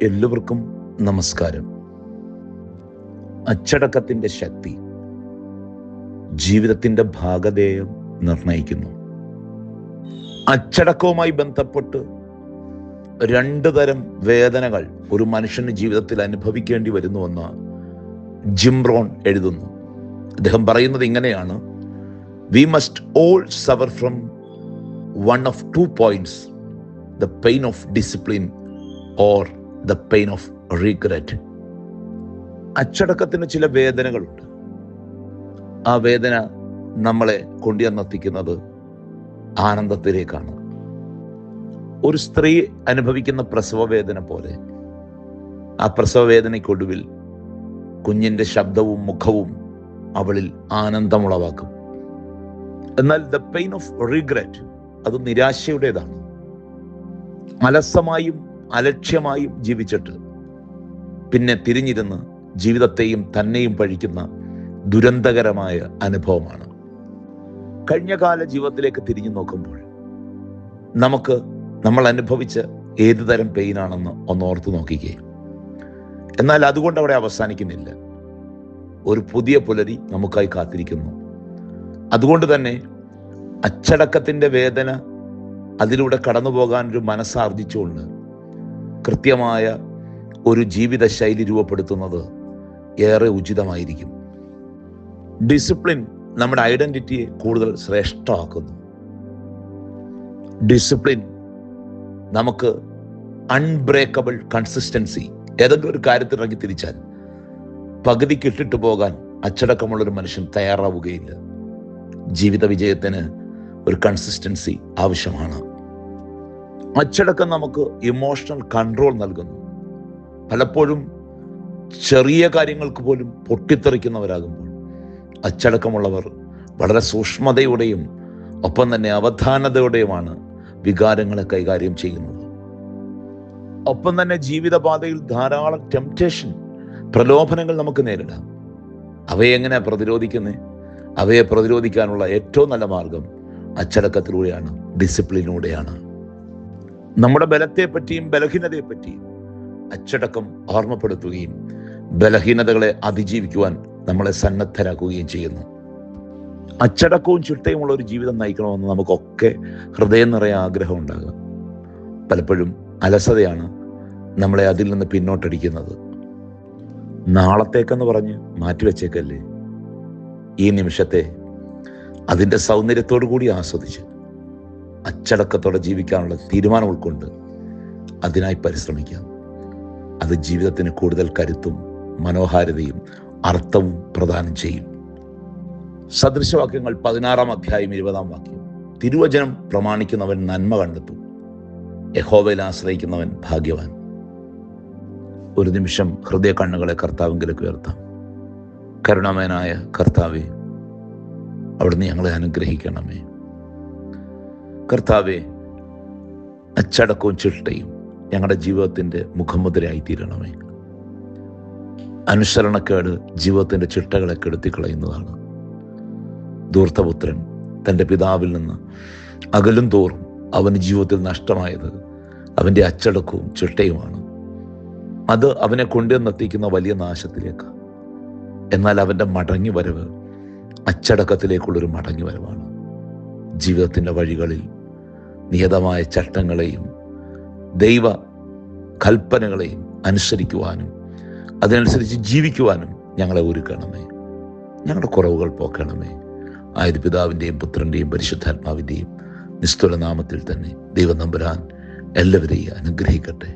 എല്ലാവർക്കും നമസ്കാരം. അച്ചടക്കത്തിൻ്റെ ശക്തി ജീവിതത്തിൻ്റെ ഭാഗധേയം നിർണയിക്കുന്നു. അച്ചടക്കവുമായി ബന്ധപ്പെട്ട് രണ്ട് തരം വേദനകൾ ഒരു മനുഷ്യന് ജീവിതത്തിൽ അനുഭവിക്കേണ്ടി വരുന്നുവെന്ന് ജിം റോൺ എഴുതുന്നു. അദ്ദേഹം പറയുന്നത് ഇങ്ങനെയാണ്: we must all suffer from one of two points, the pain of discipline or the pain of regret. അച്ചടക്കത്തിന് ചില വേദനകളുണ്ട്. ആ വേദന നമ്മളെ കൊണ്ടുവന്നെത്തിക്കുന്നത് ആനന്ദത്തിലേക്കാണ്. ഒരു സ്ത്രീ അനുഭവിക്കുന്ന പ്രസവ വേദന പോലെ ആ പ്രസവ വേദനയ്ക്കൊടുവിൽ കുഞ്ഞിൻ്റെ ശബ്ദവും മുഖവും അവളിൽ ആനന്ദമുളവാക്കും. എന്നാൽ ദ പെയിൻ ഓഫ് റിഗ്രറ്റ് അത് നിരാശയുടേതാണ്. അലസമായും അലക്ഷ്യമായും ജീവിച്ചിട്ട് പിന്നെ തിരിഞ്ഞിരുന്ന് ജീവിതത്തെയും തന്നെയും പഴിക്കുന്ന ദുരന്തകരമായ അനുഭവമാണ്. കഴിഞ്ഞകാല ജീവിതത്തിലേക്ക് തിരിഞ്ഞു നോക്കുമ്പോൾ നമ്മൾ അനുഭവിച്ച ഏതു തരം പെയിനാണെന്ന് ഒന്നോർത്ത് നോക്കിക്കേ. എന്നാൽ അതുകൊണ്ട് അവിടെ അവസാനിക്കുന്നില്ല. ഒരു പുതിയ പുലരി നമുക്കായി കാത്തിരിക്കുന്നു. അതുകൊണ്ട് തന്നെ അച്ചടക്കത്തിൻ്റെ വേദന അതിലൂടെ കടന്നു പോകാൻ ഒരു മനസ്സാർജിച്ചുകൊണ്ട് കൃത്യമായ ഒരു ജീവിത ശൈലി രൂപപ്പെടുത്തുന്നത് ഏറെ ഉചിതമായിരിക്കും. ഡിസിപ്ലിൻ നമ്മുടെ ഐഡന്റിറ്റിയെ കൂടുതൽ ശ്രേഷ്ഠമാക്കുന്നു. ഡിസിപ്ലിൻ നമുക്ക് അൺബ്രേക്കബിൾ കൺസിസ്റ്റൻസി, ഏതെങ്കിലും ഒരു കാര്യത്തിൽ ഇറങ്ങി തിരിച്ചാൽ പകുതിക്ക് ഇട്ടിട്ട് പോകാൻ അച്ചടക്കമുള്ളൊരു മനുഷ്യൻ തയ്യാറാവുകയില്ല. ജീവിത വിജയത്തിന് ഒരു കൺസിസ്റ്റൻസി ആവശ്യമാണ്. അച്ചടക്കം നമുക്ക് ഇമോഷണൽ കൺട്രോൾ നൽകുന്നു. പലപ്പോഴും ചെറിയ കാര്യങ്ങൾക്ക് പോലും പൊട്ടിത്തെറിക്കുന്നവരാകുമ്പോൾ അച്ചടക്കമുള്ളവർ വളരെ സൂക്ഷ്മതയോടെയും ഒപ്പം തന്നെ അവധാനതയോടെയുമാണ് വികാരങ്ങളെ കൈകാര്യം ചെയ്യുന്നത്. ഒപ്പം തന്നെ ജീവിതപാതയിൽ ധാരാളം ടെംപ്റ്റേഷൻ, പ്രലോഭനങ്ങൾ നമുക്ക് നേരിടാം. അവയെ എങ്ങനെ പ്രതിരോധിക്കുന്നത്? അവയെ പ്രതിരോധിക്കാനുള്ള ഏറ്റവും നല്ല മാർഗം അച്ചടക്കത്തിലൂടെയാണ്, ഡിസിപ്ലിനിലൂടെയാണ്. നമ്മുടെ ബലത്തെപ്പറ്റിയും ബലഹീനതയെപ്പറ്റിയും അച്ചടക്കം ഓർമ്മപ്പെടുത്തുകയും ബലഹീനതകളെ അതിജീവിക്കുവാൻ നമ്മളെ സന്നദ്ധരാക്കുകയും ചെയ്യുന്നു. അച്ചടക്കവും ചിട്ടയുമുള്ള ഒരു ജീവിതം നയിക്കണമെന്ന് നമുക്കൊക്കെ ഹൃദയം നിറയെ ആഗ്രഹം ഉണ്ടാകാം. പലപ്പോഴും അലസതയാണ് നമ്മളെ അതിൽ നിന്ന് പിന്നോട്ടടിക്കുന്നത്. നാളത്തേക്കെന്ന് പറഞ്ഞ് മാറ്റിവെച്ചേക്കല്ലേ. ഈ നിമിഷത്തെ അതിൻ്റെ സൗന്ദര്യത്തോടു കൂടി ആസ്വദിച്ച് അച്ചടക്കത്തോടെ ജീവിക്കാനുള്ള തീരുമാനം ഉൾക്കൊണ്ട് അതിനായി പരിശ്രമിക്കാം. അത് ജീവിതത്തിന് കൂടുതൽ കരുത്തും മനോഹാരിതയും അർത്ഥവും പ്രദാനം ചെയ്യും. സദൃശവാക്യങ്ങൾ 16-ാം അധ്യായം 20-ാം വാക്യം: തിരുവചനം പ്രമാണിക്കുന്നവൻ നന്മ കണ്ടെത്തും, യഹോവയിൽ ആശ്രയിക്കുന്നവൻ ഭാഗ്യവാൻ. ഒരു നിമിഷം ഹൃദയ കണ്ണുകളെ കർത്താവിലേക്ക് ഉയർത്താം. കരുണാമയനായ കർത്താവേ, അവിടുന്ന് ഞങ്ങളെ അനുഗ്രഹിക്കണമേ. കർത്താവേ, അച്ചടക്കവും ചിട്ടയും ഞങ്ങളുടെ ജീവിതത്തിൻ്റെ മുഖമുദ്രയായി തീരണമേ. അനുസരണക്കേട് ജീവിതത്തിൻ്റെ ചിട്ടകളെ കെടുത്തിക്കളയുന്നതാണ്. ധൂർത്തപുത്രൻ തൻ്റെ പിതാവിൽ നിന്ന് അകലും തോറും അവന് ജീവിതത്തിൽ നഷ്ടമായത് അവൻ്റെ അച്ചടക്കവും ചിട്ടയുമാണ്. അത് അവനെ കൊണ്ടുവന്നെത്തിക്കുന്ന വലിയ നാശത്തിലേക്ക്. എന്നാൽ അവൻ്റെ മടങ്ങി വരവ് അച്ചടക്കത്തിലേക്കുള്ളൊരു മടങ്ങി വരവാണ്. ജീവിതത്തിൻ്റെ വഴികളിൽ നിയതമായ ചട്ടങ്ങളെയും ദൈവ കൽപ്പനകളെയും അനുസരിക്കുവാനും അതിനനുസരിച്ച് ജീവിക്കുവാനും ഞങ്ങളെ ഒരുക്കണമേ. ഞങ്ങളുടെ കുറവുകൾ പോക്കണമേ. ആയത് പിതാവിൻ്റെയും പുത്രൻ്റെയും പരിശുദ്ധാത്മാവിൻ്റെയും നിസ്തുല നാമത്തിൽ തന്നെ ദൈവം തമ്പുരാൻ എല്ലാവരെയും അനുഗ്രഹിക്കട്ടെ.